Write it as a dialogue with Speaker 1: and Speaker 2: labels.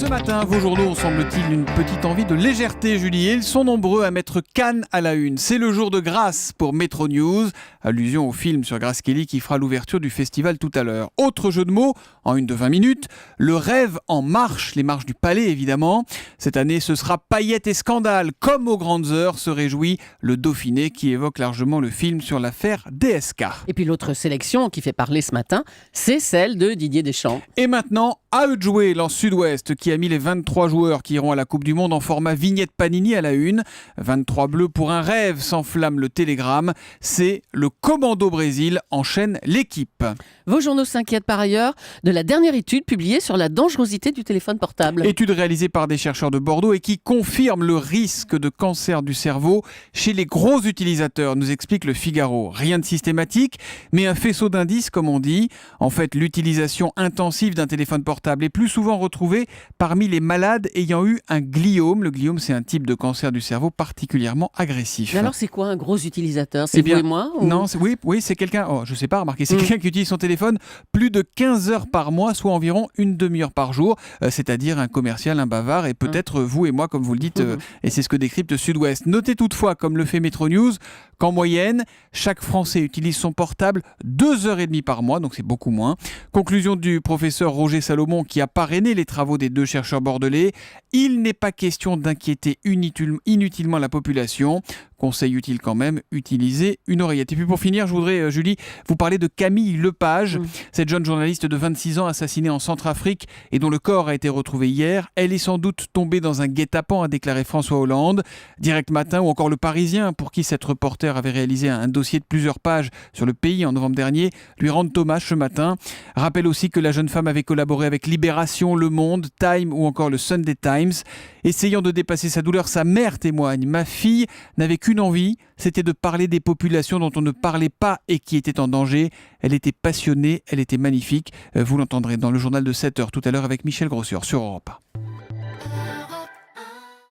Speaker 1: Ce matin, vos journaux ont, semble-t-il, une petite envie de légèreté, Julie. Et ils sont nombreux à mettre Cannes à la une. C'est le jour de grâce pour Metro News. Allusion au film sur Grace Kelly qui fera l'ouverture du festival tout à l'heure. Autre jeu de mots, en une de 20 minutes, le rêve en marche, les marches du palais évidemment. Cette année, ce sera paillettes et scandales. Comme aux grandes heures, se réjouit le Dauphiné qui évoque largement le film sur l'affaire DSK.
Speaker 2: Et puis l'autre sélection qui fait parler ce matin, c'est celle de Didier Deschamps.
Speaker 1: Et maintenant, à eux de jouer, lance Sud-Ouest qui a mis les 23 joueurs qui iront à la Coupe du Monde en format vignette Panini à la une. 23 bleus pour un rêve, s'enflamme le Télégramme. C'est le Commando Brésil, enchaîne l'équipe.
Speaker 2: Vos journaux s'inquiètent par ailleurs de la dernière étude publiée sur la dangerosité du téléphone portable.
Speaker 1: Étude réalisée par des chercheurs de Bordeaux et qui confirme le risque de cancer du cerveau chez les gros utilisateurs, nous explique le Figaro. Rien de systématique, mais un faisceau d'indices comme on dit. En fait, l'utilisation intensive d'un téléphone portable est plus souvent retrouvée parmi les malades ayant eu un gliome. Le gliome, c'est un type de cancer du cerveau particulièrement agressif.
Speaker 2: Mais alors c'est quoi un gros utilisateur? C'est
Speaker 1: Eh bien,
Speaker 2: vous et moi ou...
Speaker 1: Non, oui, c'est quelqu'un, je sais pas, remarquez, c'est quelqu'un qui utilise son téléphone plus de 15 heures par mois, soit environ une demi-heure par jour, c'est-à-dire un commercial, un bavard, et peut-être vous et moi, comme vous le dites, et c'est ce que décrypte Sud-Ouest. Notez toutefois, comme le fait Metro News, qu'en moyenne, chaque Français utilise son portable 2h30 par mois, donc c'est beaucoup moins. Conclusion du professeur Roger Salomon qui a parrainé les travaux des deux chercheurs bordelais. Il n'est pas question d'inquiéter inutilement la population. Conseil utile quand même, utiliser une oreillette. Et puis pour finir, je voudrais, Julie, vous parler de Camille Lepage, cette jeune journaliste de 26 ans assassinée en Centrafrique et dont le corps a été retrouvé hier. Elle est sans doute tombée dans un guet-apens, a déclaré François Hollande. Direct Matin ou encore Le Parisien, pour qui cette reporter avait réalisé un dossier de plusieurs pages sur le pays en novembre dernier, lui rendent hommage ce matin. Rappelle aussi que la jeune femme avait collaboré avec Libération, Le Monde, Time ou encore le Sunday Times. Essayant de dépasser sa douleur, sa mère témoigne. Ma fille n'avait qu'une envie, c'était de parler des populations dont on ne parlait pas et qui étaient en danger. Elle était passionnée, elle était magnifique. Vous l'entendrez dans le journal de 7h tout à l'heure avec Michel Grossueur sur Europe 1.